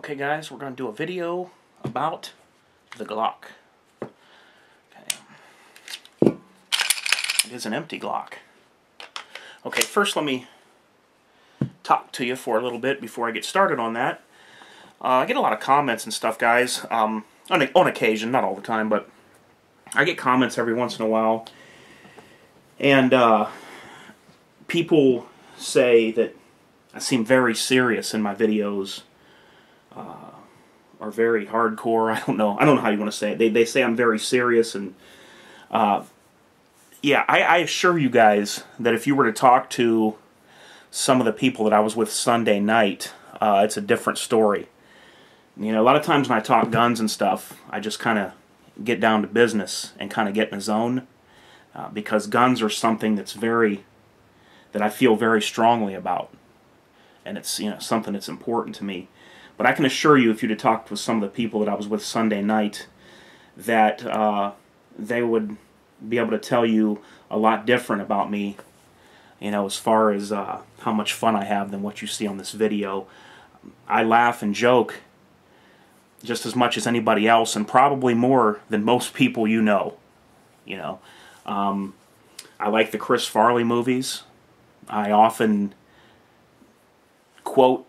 Okay guys, we're going to do a video about the Glock. Okay. It is an empty Glock. Okay, first let me talk to you for a little bit before I get started on that. I get a lot of comments and stuff, guys, on occasion, not all the time, but I get comments every once in a while. And people say that I seem very serious in my videos. Are very hardcore. I don't know how you want to say it. They say I'm very serious, and yeah, I assure you guys that if you were to talk to some of the people that I was with Sunday night, it's a different story. You know, a lot of times when I talk guns and stuff, I just kind of get down to business and kind of get in the zone, because guns are something that I feel very strongly about, and it's, you know, something that's important to me. But I can assure you, if you'd have talked with some of the people that I was with Sunday night, that they would be able to tell you a lot different about me, you know, as far as how much fun I have than what you see on this video. I laugh and joke just as much as anybody else, and probably more than most people you know. You know, I like the Chris Farley movies. I often quote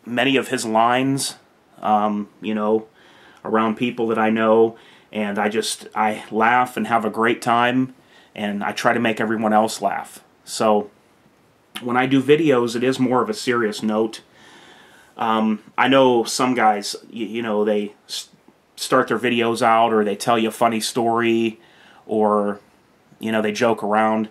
many of his lines, you know, around people that I know, and I laugh and have a great time, and I try to make everyone else laugh. So when I do videos, it is more of a serious note. I know some guys, you know, they start their videos out, or they tell you a funny story, or, you know, they joke around,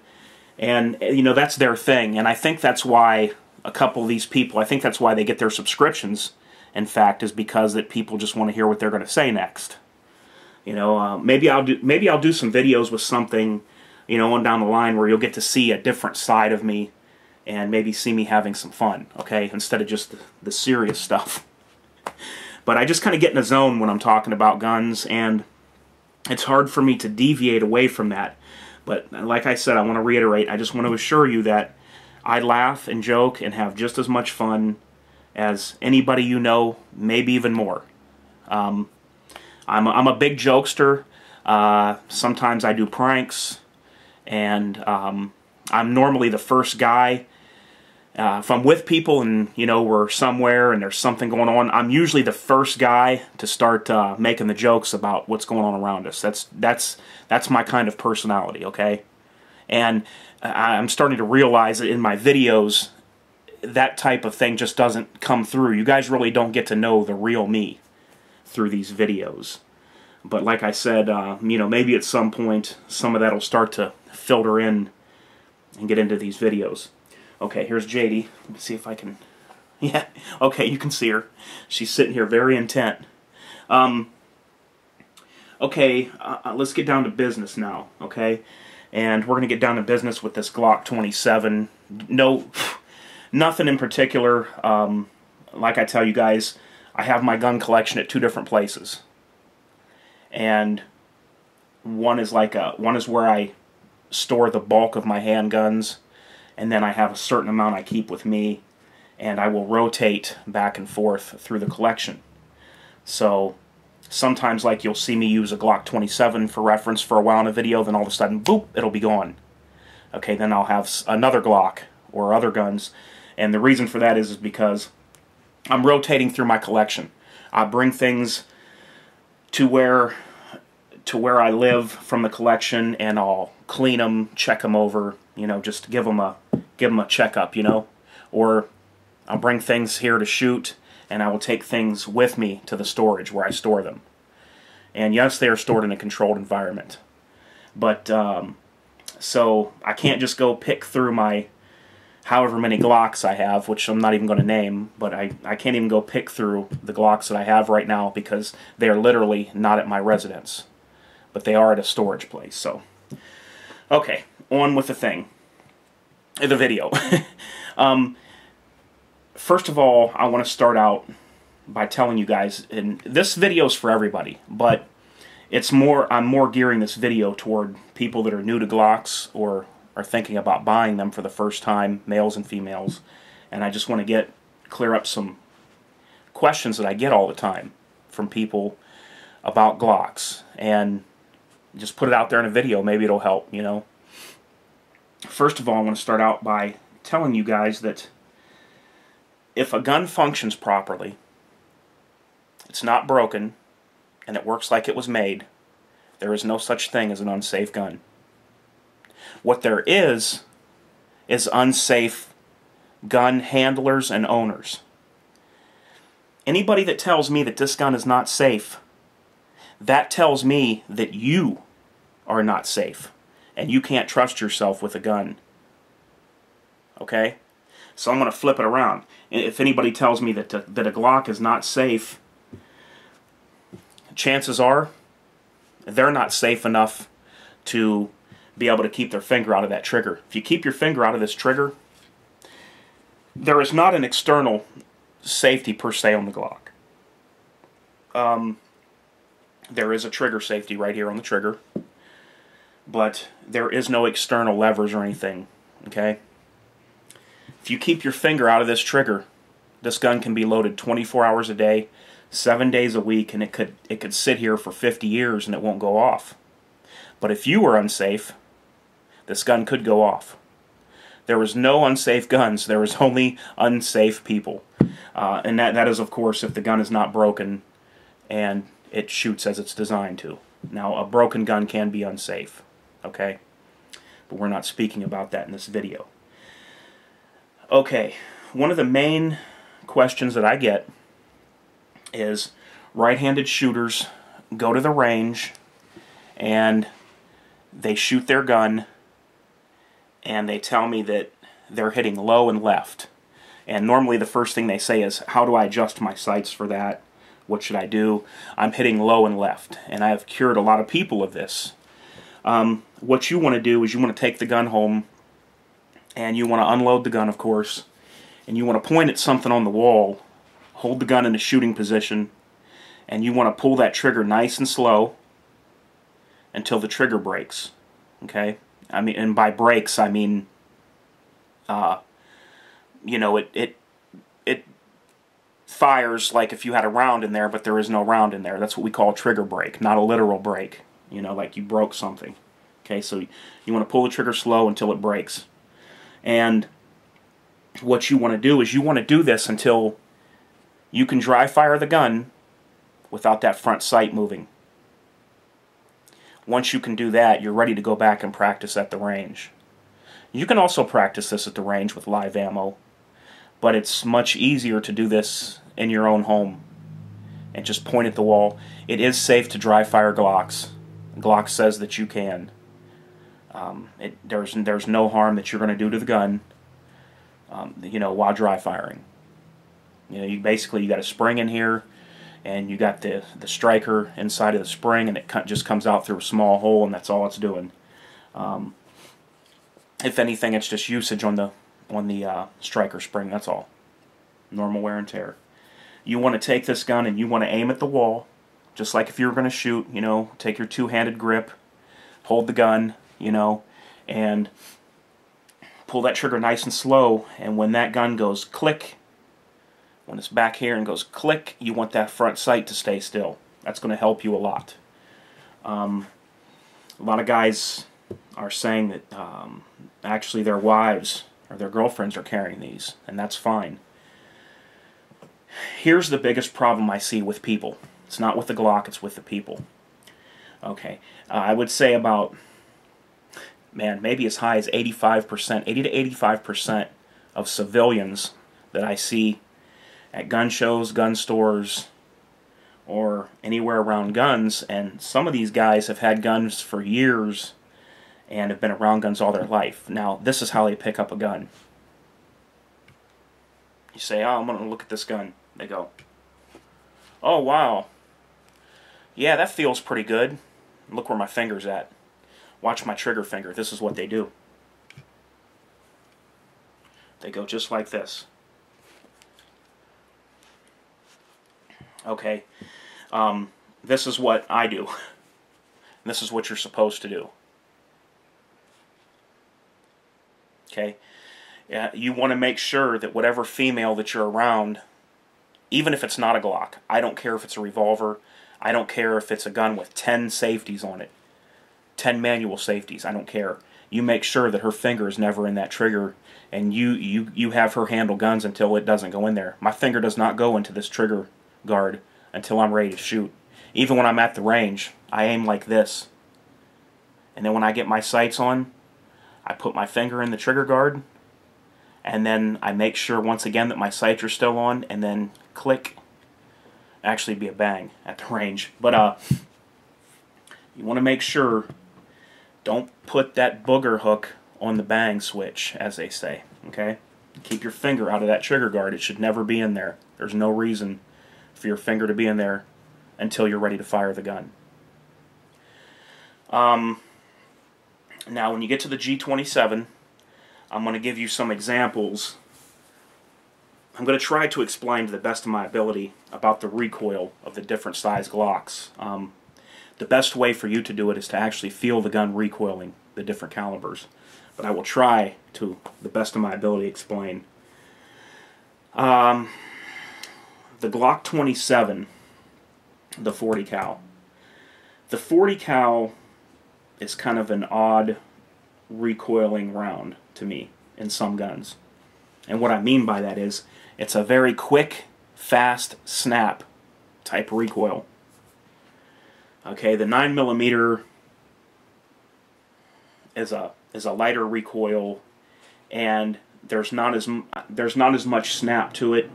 and, you know, that's their thing, and I think that's why a couple of these people, I think that's why they get their subscriptions, in fact, is because that people just want to hear what they're going to say next. You know, maybe I'll do some videos with something, you know, on down the line where you'll get to see a different side of me, and maybe see me having some fun, okay, instead of just the serious stuff. But I just kind of get in a zone when I'm talking about guns, and it's hard for me to deviate away from that. But like I said, I want to reiterate, I just want to assure you that I laugh and joke and have just as much fun as anybody you know, maybe even more. I'm a big jokester. Sometimes I do pranks, and I'm normally the first guy. If I'm with people and, you know, we're somewhere and there's something going on, I'm usually the first guy to start making the jokes about what's going on around us. That's my kind of personality, okay? And I'm starting to realize that in my videos, that type of thing just doesn't come through. You guys really don't get to know the real me through these videos. But like I said, you know, maybe at some point, some of that will start to filter in and get into these videos. Okay, here's JD. Let me see if I can... Yeah, okay, you can see her. She's sitting here very intent. Okay, let's get down to business now, okay? And we're going to get down to business with this Glock 27. No, nothing in particular. Like I tell you guys, I have my gun collection at two different places. And one is where I store the bulk of my handguns, and then I have a certain amount I keep with me, and I will rotate back and forth through the collection. So sometimes, like, you'll see me use a Glock 27 for reference for a while in a video, then all of a sudden, boop, it'll be gone. Okay, then I'll have another Glock or other guns, and the reason for that is because I'm rotating through my collection. I bring things to where I live from the collection, and I'll clean them, check them over, you know, just give them a checkup, you know, or I'll bring things here to shoot, and I will take things with me to the storage where I store them. And yes, they are stored in a controlled environment. But, so I can't just go pick through my however many Glocks I have, which I'm not even going to name, but I can't even go pick through the Glocks that I have right now because they are literally not at my residence. But they are at a storage place, so. Okay, on with the video. First of all, I want to start out by telling you guys, and this video is for everybody, but I'm more gearing this video toward people that are new to Glocks or are thinking about buying them for the first time, males and females, and I just want to clear up some questions that I get all the time from people about Glocks, and just put it out there in a video. Maybe it'll help, you know. First of all, I want to start out by telling you guys that if a gun functions properly, it's not broken, and it works like it was made, there is no such thing as an unsafe gun. What there is unsafe gun handlers and owners. Anybody that tells me that this gun is not safe, that tells me that you are not safe, and you can't trust yourself with a gun. Okay? So I'm going to flip it around. If anybody tells me that a Glock is not safe, chances are they're not safe enough to be able to keep their finger out of that trigger. If you keep your finger out of this trigger, there is not an external safety per se on the Glock. There is a trigger safety right here on the trigger, but there is no external levers or anything. Okay? If you keep your finger out of this trigger, this gun can be loaded 24 hours a day, 7 days a week, and it could sit here for 50 years and it won't go off. But if you were unsafe, this gun could go off. There is no unsafe guns. There is only unsafe people. And that is, of course, if the gun is not broken and it shoots as it's designed to. Now, a broken gun can be unsafe, okay? But we're not speaking about that in this video. Okay, one of the main questions that I get is right-handed shooters go to the range and they shoot their gun and they tell me that they're hitting low and left. And normally the first thing they say is, how do I adjust my sights for that? What should I do? I'm hitting low and left. And I have cured a lot of people of this. What you want to do is you want to take the gun home and you want to unload the gun, of course, and you want to point at something on the wall, hold the gun in a shooting position, and you want to pull that trigger nice and slow until the trigger breaks. Okay? I mean, and by breaks, I mean, you know, it fires like if you had a round in there, but there is no round in there. That's what we call a trigger break, not a literal break. You know, like you broke something. Okay, so you want to pull the trigger slow until it breaks. And what you want to do is you want to do this until you can dry fire the gun without that front sight moving. Once you can do that, you're ready to go back and practice at the range. You can also practice this at the range with live ammo, but it's much easier to do this in your own home and just point at the wall. It is safe to dry fire Glocks. Glock says that you can. There's no harm that you're going to do to the gun, you know, while dry firing. You know, you got a spring in here, and you got the striker inside of the spring, and it just comes out through a small hole, and that's all it's doing. If anything, it's just usage on the striker spring. That's all. Normal wear and tear. You want to take this gun and you want to aim at the wall, just like if you were going to shoot. You know, take your two-handed grip, hold the gun, you know, and pull that trigger nice and slow. And when that gun goes click, when it's back here and goes click, you want that front sight to stay still. That's going to help you a lot. A lot of guys are saying that actually their wives or their girlfriends are carrying these, and that's fine. Here's the biggest problem I see with people. It's not with the Glock, it's with the people. Okay, I would say about, man, maybe as high as 85%, 80 to 85% of civilians that I see at gun shows, gun stores, or anywhere around guns, and some of these guys have had guns for years and have been around guns all their life. Now, this is how they pick up a gun. You say, oh, I'm going to look at this gun. They go, oh, wow. Yeah, that feels pretty good. Look where my finger's at. Watch my trigger finger. This is what they do. They go just like this. Okay, this is what I do. This is what you're supposed to do. Okay, you want to make sure that whatever female that you're around even if it's not a Glock. I don't care if it's a revolver. I don't care if it's a gun with 10 safeties on it. 10 manual safeties. I don't care. You make sure that her finger is never in that trigger, and you have her handle guns until it doesn't go in there. My finger does not go into this trigger guard until I'm ready to shoot. Even when I'm at the range, I aim like this. And then when I get my sights on, I put my finger in the trigger guard, and then I make sure once again that my sights are still on, and then click. Actually be a bang at the range. But you want to make sure, don't put that booger hook on the bang switch, as they say, okay? Keep your finger out of that trigger guard. It should never be in there. There's no reason for your finger to be in there until you're ready to fire the gun. Now, when you get to the G27, I'm going to give you some examples. I'm going to try to explain to the best of my ability about the recoil of the different size Glocks. The best way for you to do it is to actually feel the gun recoiling, the different calibers. But I will try to the best of my ability explain. The Glock 27, the 40 cal. The 40 cal is kind of an odd recoiling round to me in some guns. And what I mean by that is it's a very quick, fast snap type recoil. Okay, the 9mm is a lighter recoil, and there's not as much snap to it.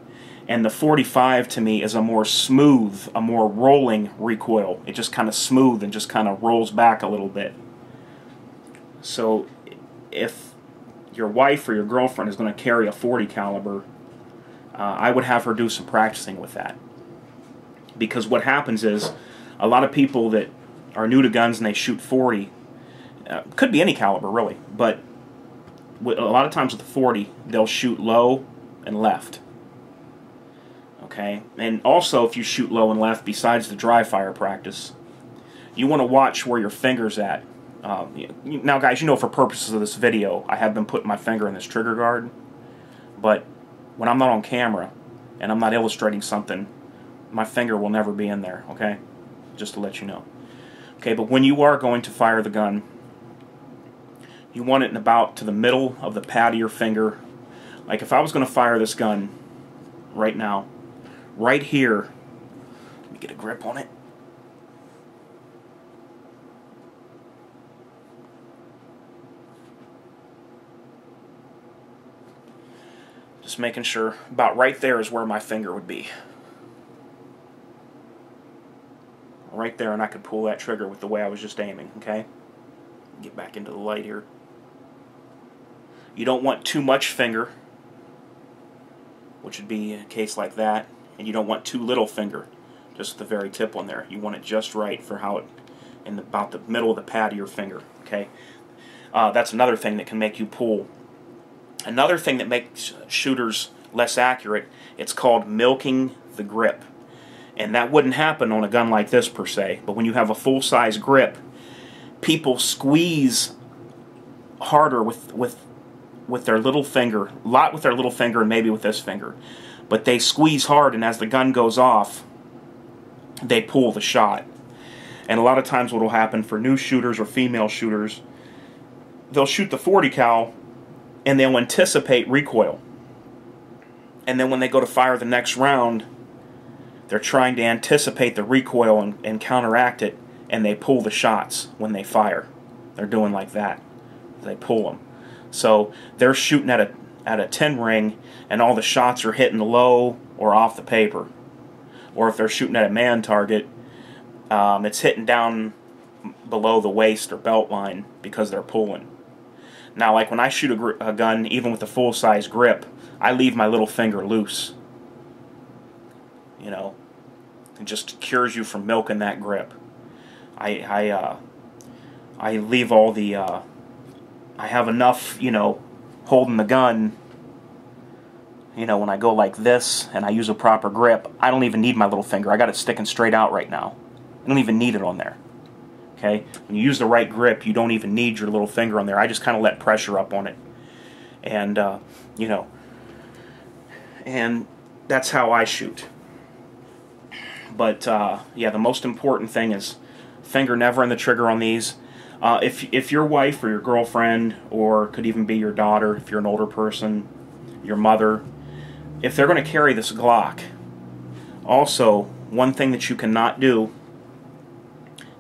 And the 45 to me is a more smooth, a more rolling recoil. It just kind of smooth and just kind of rolls back a little bit. So if your wife or your girlfriend is going to carry a 40 caliber, I would have her do some practicing with that. Because what happens is, a lot of people that are new to guns and they shoot 40, could be any caliber really, but a lot of times with the 40, they'll shoot low and left. Okay, and also if you shoot low and left, besides the dry fire practice, you want to watch where your finger's at. Now guys, you know, for purposes of this video, I have been putting my finger in this trigger guard, but when I'm not on camera and I'm not illustrating something, my finger will never be in there, okay? Just to let you know. Okay, but when you are going to fire the gun, you want it in about to the middle of the pad of your finger. Like if I was going to fire this gun right now, right here, let me get a grip on it. Just making sure, about right there is where my finger would be. Right there, and I could pull that trigger with the way I was just aiming, okay? Get back into the light here. You don't want too much finger, which would be a case like that, and you don't want too little finger, just the very tip on there. You want it just right for how it, in about the middle of the pad of your finger, okay? That's another thing that can make you pull. Another thing that makes shooters less accurate, it's called milking the grip. And that wouldn't happen on a gun like this per se, but when you have a full-size grip, people squeeze harder with their little finger, a lot with their little finger and maybe with this finger. But they squeeze hard, and as the gun goes off, they pull the shot. And a lot of times what will happen for new shooters or female shooters, they'll shoot the 40 cal and they'll anticipate recoil. And then when they go to fire the next round, they're trying to anticipate the recoil and counteract it, and they pull the shots when they fire. They're doing like that. They pull them. So they're shooting at a 10 ring, and all the shots are hitting low or off the paper. Or if they're shooting at a man target, it's hitting down below the waist or belt line because they're pulling. Now, like when I shoot a gun, even with a full-size grip, I leave my little finger loose. You know, it just cures you from milking that grip. I leave all the, I have enough, you know, holding the gun, you know, when I go like this and I use a proper grip, I don't even need my little finger. I got it sticking straight out right now. I don't even need it on there. Okay? When you use the right grip, you don't even need your little finger on there. I just kind of let pressure up on it. And, you know, and that's how I shoot. But yeah, the most important thing is finger never in the trigger on these. If your wife or your girlfriend, or could even be your daughter, if you're an older person, your mother, if they're going to carry this Glock, also, one thing that you cannot do,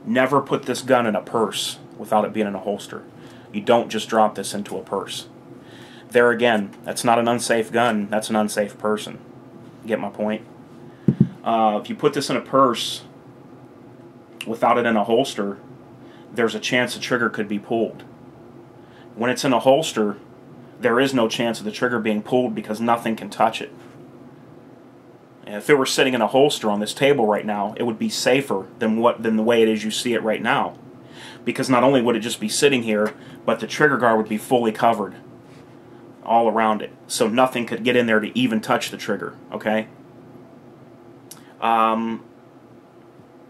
never put this gun in a purse without it being in a holster. You don't just drop this into a purse. There again, that's not an unsafe gun, that's an unsafe person. Get my point? If you put this in a purse without it in a holster, there's a chance the trigger could be pulled. When it's in a holster, there is no chance of the trigger being pulled because nothing can touch it. And if it were sitting in a holster on this table right now, it would be safer than the way it is you see it right now. Because not only would it just be sitting here, but the trigger guard would be fully covered all around it. So nothing could get in there to even touch the trigger, okay?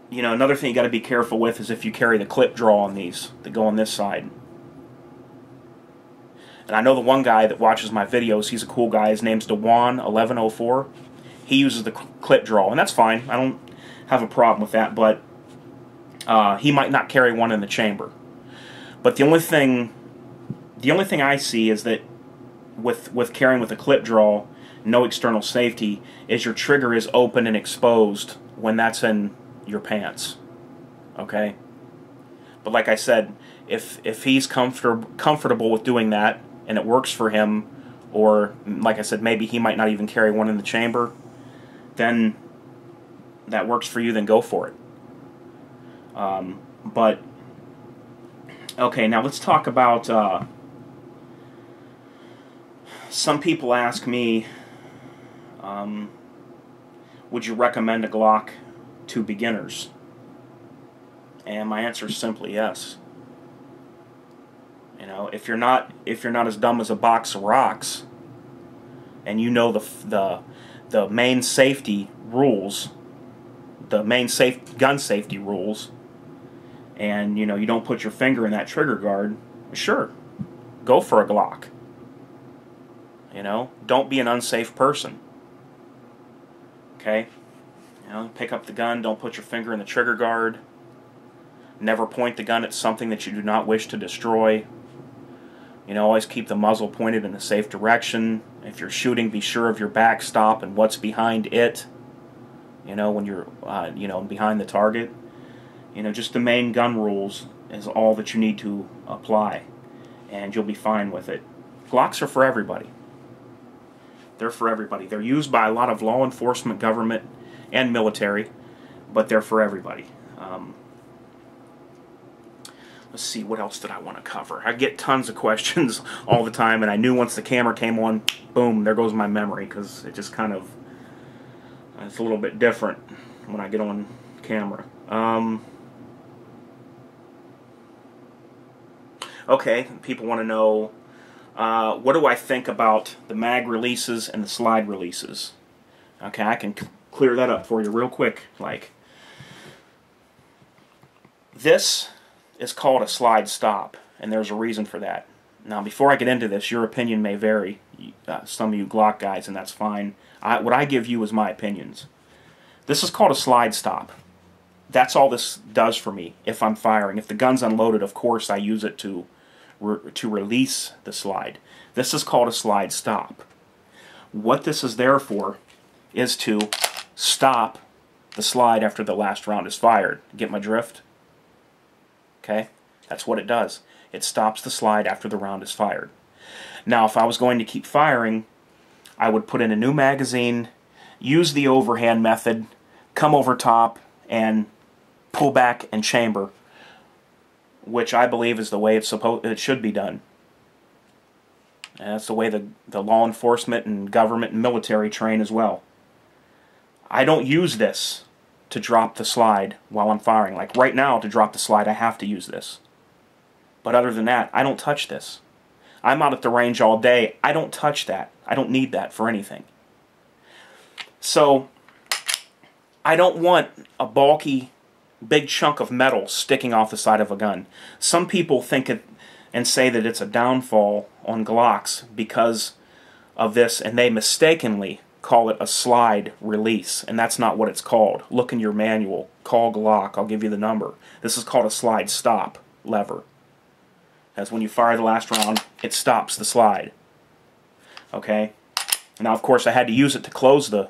You know, another thing you got to be careful with is if you carry the clip draw on these that go on this side. And I know the one guy that watches my videos, he's a cool guy, his name's Dewan1104. He uses the clip draw, and that's fine. I don't have a problem with that, but he might not carry one in the chamber. But the only thing I see is that with carrying with a clip draw, no external safety, is your trigger is open and exposed when that's in your pants. Okay? But like I said, if he's comfortable with doing that, and it works for him, or like I said, maybe he might not even carry one in the chamber, then that works for you, then go for it. But okay, now let's talk about some people ask me, would you recommend a Glock to beginners? And my answer is simply yes. You know, if you're not as dumb as a box of rocks, and you know the main safety rules, the main gun safety rules, and you know you don't put your finger in that trigger guard, sure, go for a Glock. You know, don't be an unsafe person. Okay? You know, pick up the gun, don't put your finger in the trigger guard. Never point the gun at something that you do not wish to destroy. You know, always keep the muzzle pointed in a safe direction. If you're shooting, be sure of your backstop and what's behind it. You know, when you're, you know, behind the target. You know, just the main gun rules is all that you need to apply, and you'll be fine with it. Glocks are for everybody. They're for everybody. They're used by a lot of law enforcement, government, and military, but they're for everybody. Let's see, what else did I want to cover? I get tons of questions all the time, and I knew once the camera came on, boom, there goes my memory, because it just kind of, it's a little bit different when I get on camera. Okay, people want to know, what do I think about the mag releases and the slide releases? Okay, I can clear that up for you real quick. Like, this is called a slide stop, and there's a reason for that. Now, before I get into this, your opinion may vary, some of you Glock guys, and that's fine. What I give you is my opinions. This is called a slide stop. That's all this does for me if I'm firing. If the gun's unloaded, of course, I use it to release the slide. This is called a slide stop. What this is there for is to stop the slide after the last round is fired. Get my drift? Okay? That's what it does. It stops the slide after the round is fired. Now, if I was going to keep firing, I would put in a new magazine, use the overhand method, come over top, and pull back and chamber, which I believe is the way it should be done. And that's the way the law enforcement and government and military train as well. I don't use this to drop the slide while I'm firing. Like right now, to drop the slide, I have to use this. But other than that, I don't touch this. I'm out at the range all day. I don't touch that. I don't need that for anything. So, I don't want a bulky, big chunk of metal sticking off the side of a gun. Some people think it and say that it's a downfall on Glocks because of this, and they mistakenly call it a slide release, and that's not what it's called. Look in your manual. Call Glock. I'll give you the number. This is called a slide stop lever. As when you fire the last round, it stops the slide. Okay? Now, of course, I had to use it to close the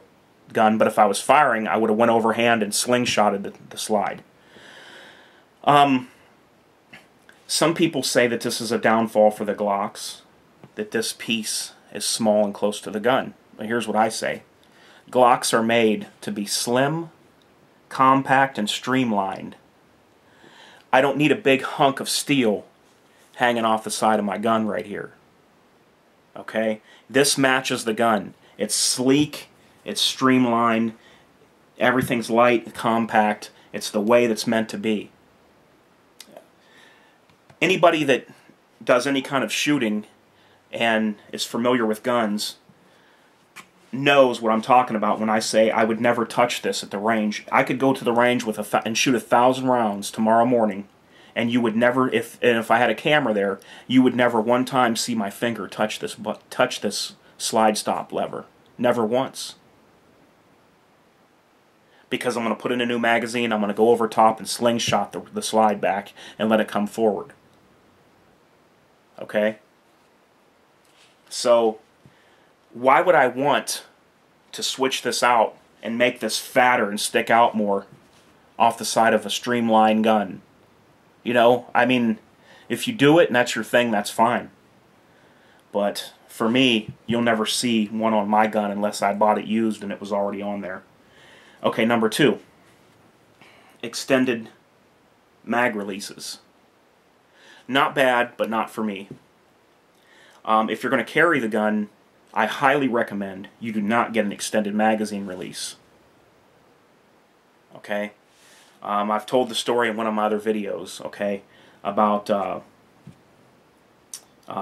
gun, but if I was firing, I would have went overhand and slingshotted the slide. Some people say that this is a downfall for the Glocks, that this piece is small and close to the gun. But here's what I say. Glocks are made to be slim, compact, and streamlined. I don't need a big hunk of steel hanging off the side of my gun right here. Okay? This matches the gun. It's sleek, it's streamlined, everything's light, compact. It's the way that's meant to be. Anybody that does any kind of shooting and is familiar with guns knows what I'm talking about when I say I would never touch this at the range. I could go to the range with and shoot 1,000 rounds tomorrow morning, and you would never, if I had a camera there, you would never one time see my finger touch this slide stop lever. Never once. Because I'm going to put in a new magazine, I'm going to go over top and slingshot the slide back and let it come forward. Okay? So, why would I want to switch this out and make this fatter and stick out more off the side of a streamlined gun? You know, I mean, if you do it and that's your thing, that's fine. But for me, you'll never see one on my gun unless I bought it used and it was already on there. Okay, number 2. Extended mag releases. Not bad, but not for me. If you're going to carry the gun, I highly recommend you do not get an extended magazine release. Okay? I've told the story in one of my other videos, okay, about a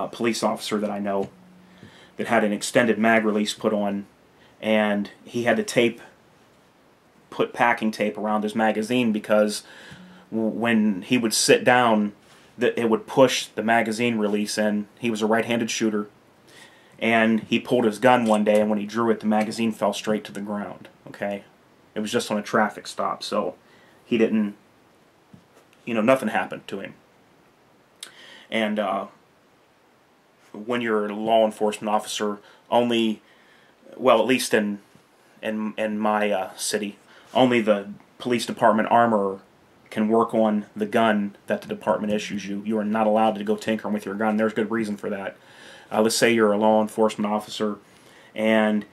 police officer that I know that had an extended mag release put on, and he had to put packing tape around his magazine because when he would sit down, it would push the magazine release in. He was a right-handed shooter, and he pulled his gun one day, and when he drew it, the magazine fell straight to the ground. Okay? It was just on a traffic stop, so he didn't, you know, nothing happened to him. And when you're a law enforcement officer, only, well, at least in my city, only the police department armorer can work on the gun that the department issues you. You are not allowed to go tinkering with your gun. There's good reason for that. Let's say you're a law enforcement officer and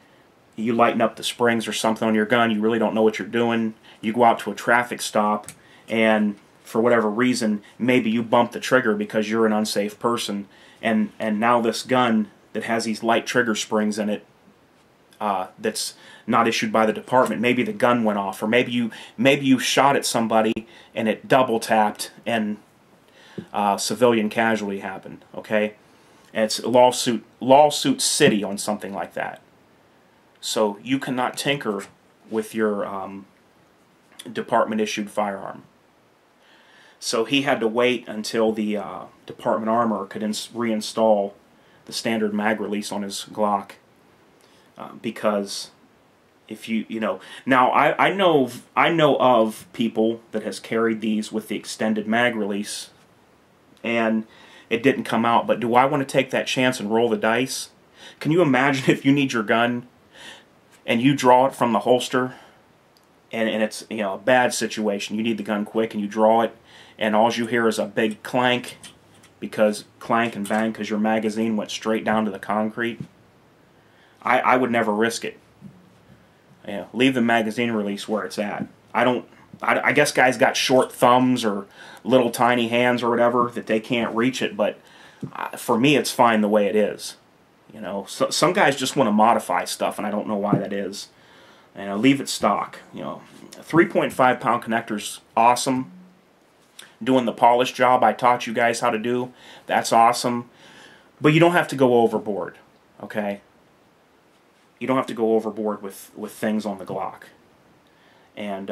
you lighten up the springs or something on your gun. You really don't know what you're doing. You go out to a traffic stop and for whatever reason, maybe you bump the trigger because you're an unsafe person, and now this gun that has these light trigger springs in it, that's not issued by the department, maybe the gun went off, or maybe you shot at somebody and it double tapped and civilian casualty happened. Okay, and it's lawsuit city on something like that. So you cannot tinker with your department issued firearm. So he had to wait until the department armorer could reinstall the standard mag release on his Glock, because if you know, now I know of people that has carried these with the extended mag release and it didn't come out. But do I want to take that chance and roll the dice? Can you imagine if you need your gun and you draw it from the holster and it's, you know, a bad situation, you need the gun quick and you draw it and all you hear is a big clank and bang because your magazine went straight down to the concrete? I would never risk it. Yeah, leave the magazine release where it's at. I guess guys got short thumbs or little tiny hands or whatever that they can't reach it, but for me it's fine the way it is. You know, so, some guys just want to modify stuff and I don't know why that is. And leave it stock. You know, 3.5 pound connector's awesome. Doing the polish job I taught you guys how to do, that's awesome. But you don't have to go overboard, okay? You don't have to go overboard with things on the Glock. And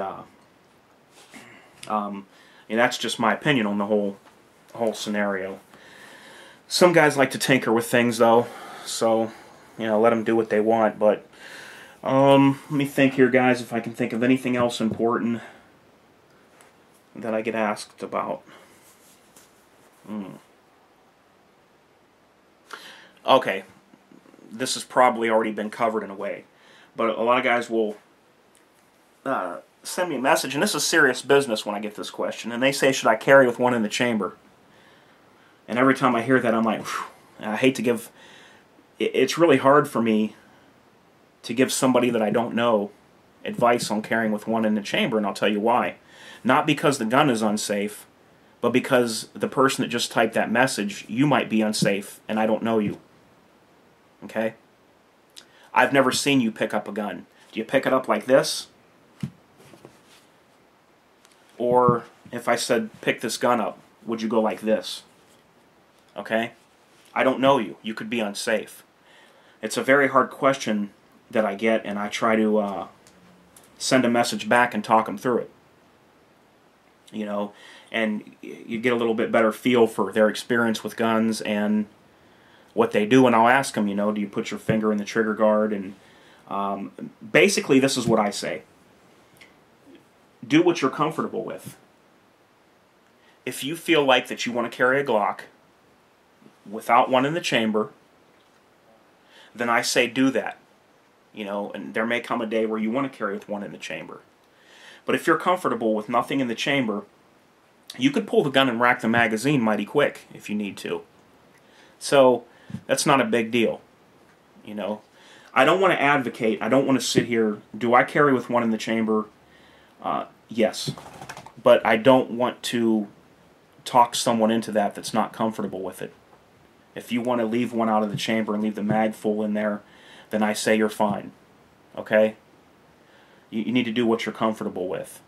that's just my opinion on the whole scenario. Some guys like to tinker with things though, so you know, let them do what they want. But Let me think here, guys, if I can think of anything else important that I get asked about. Okay, this has probably already been covered in a way, but a lot of guys will send me a message, and this is serious business when I get this question, and they say, should I carry with one in the chamber? And every time I hear that, I'm like, whew, I hate to give... It's really hard for me to give somebody that I don't know advice on carrying with one in the chamber, and I'll tell you why. Not because the gun is unsafe, but because the person that just typed that message, you might be unsafe, and I don't know you. Okay? I've never seen you pick up a gun. Do you pick it up like this? Or if I said, pick this gun up, would you go like this? Okay? I don't know you. You could be unsafe. It's a very hard question that I get, and I try to send a message back and talk them through it. You know, and you get a little bit better feel for their experience with guns and what they do, and I'll ask them, you know, do you put your finger in the trigger guard? And basically this is what I say. Do what you're comfortable with. If you feel like that you want to carry a Glock without one in the chamber, then I say do that. You know, and there may come a day where you want to carry with one in the chamber. But if you're comfortable with nothing in the chamber, you could pull the gun and rack the magazine mighty quick if you need to. So that's not a big deal. You know, I don't want to advocate. I don't want to sit here. Do I carry with one in the chamber? Yes. But I don't want to talk someone into that that's not comfortable with it. If you want to leave one out of the chamber and leave the mag full in there, then I say you're fine. Okay? You need to do what you're comfortable with.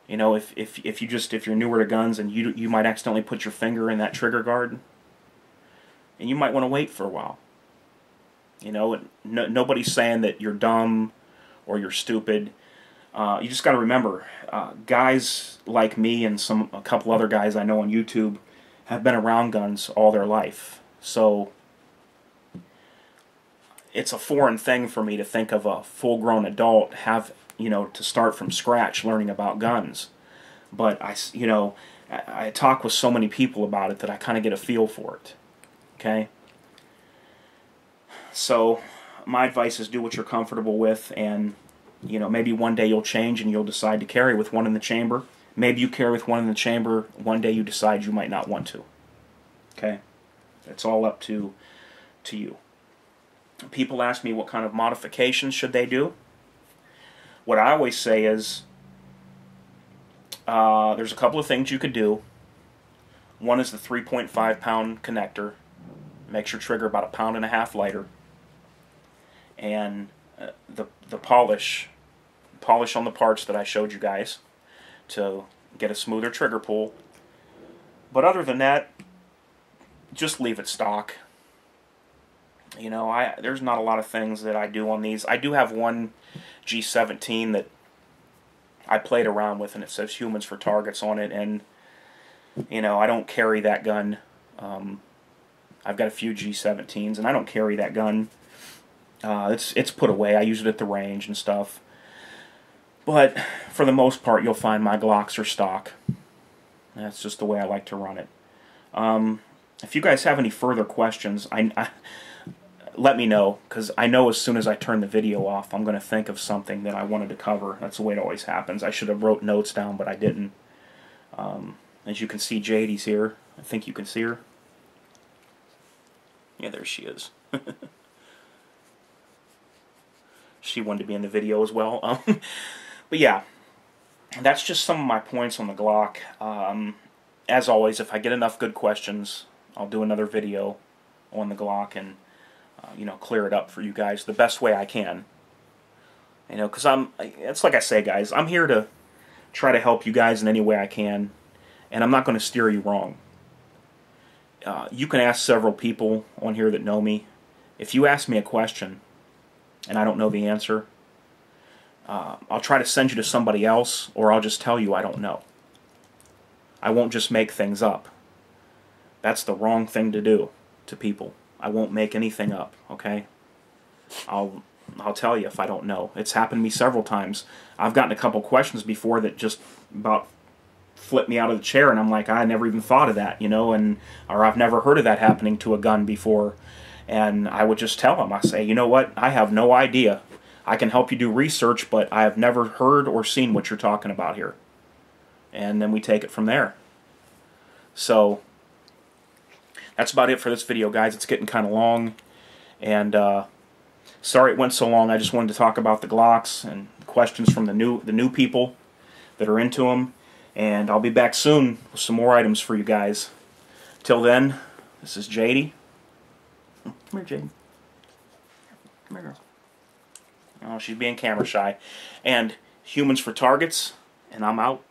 You know, if you're newer to guns and you might accidentally put your finger in that trigger guard, and you might want to wait for a while. You know, nobody's saying that you're dumb or you're stupid. You just got to remember, guys like me and a couple other guys I know on YouTube have been around guns all their life. So it's a foreign thing for me to think of a full-grown adult to start from scratch learning about guns. But I talk with so many people about it that I kind of get a feel for it. Okay? So my advice is do what you're comfortable with, and maybe one day you'll change and you'll decide to carry with one in the chamber. Maybe you carry with one in the chamber, one day you decide you might not want to. Okay? It's all up to you. People ask me what kind of modifications should they do. What I always say is there's a couple of things you could do. One is the 3.5 pound connector. Makes your trigger about 1.5 pounds lighter. And the polish on the parts that I showed you guys to get a smoother trigger pull. But other than that, just leave it stock. There's not a lot of things that I do on these. I do have one G17 that I played around with, and it says Humans for Targets on it, and I don't carry that gun. I've got a few G17s, and I don't carry that gun. It's put away. I use it at the range and stuff. But for the most part, you'll find my Glocks are stock. That's just the way I like to run it. If you guys have any further questions, let me know, because I know as soon as I turn the video off, I'm going to think of something that I wanted to cover. That's the way it always happens. I should have wrote notes down, but I didn't. As you can see, Jadie's here. I think you can see her. Yeah, there she is. She wanted to be in the video as well. But yeah, that's just some of my points on the Glock. As always, if I get enough good questions, I'll do another video on the Glock and clear it up for you guys the best way I can. Because it's like I say, guys, I'm here to try to help you guys in any way I can, and I'm not going to steer you wrong. You can ask several people on here that know me. If you ask me a question and I don't know the answer, I'll try to send you to somebody else, or I'll just tell you I don't know. I won't just make things up. That's the wrong thing to do to people. I won't make anything up, okay? I'll I'll tell you if I don't know. It's happened to me several times. I've gotten a couple questions before that just about flip me out of the chair, and I'm like, I never even thought of that, you know, and or I've never heard of that happening to a gun before. And I would just tell them, I say, you know what, I have no idea. I can help you do research, but I have never heard or seen what you're talking about here. And then we take it from there. So that's about it for this video, guys. It's getting kind of long, and sorry it went so long. I just wanted to talk about the Glocks and questions from the new people that are into them. And I'll be back soon with some more items for you guys. Till then, this is JD. Come here, JD. Come here, girl. Oh, she's being camera shy. And Humans for Targets, and I'm out.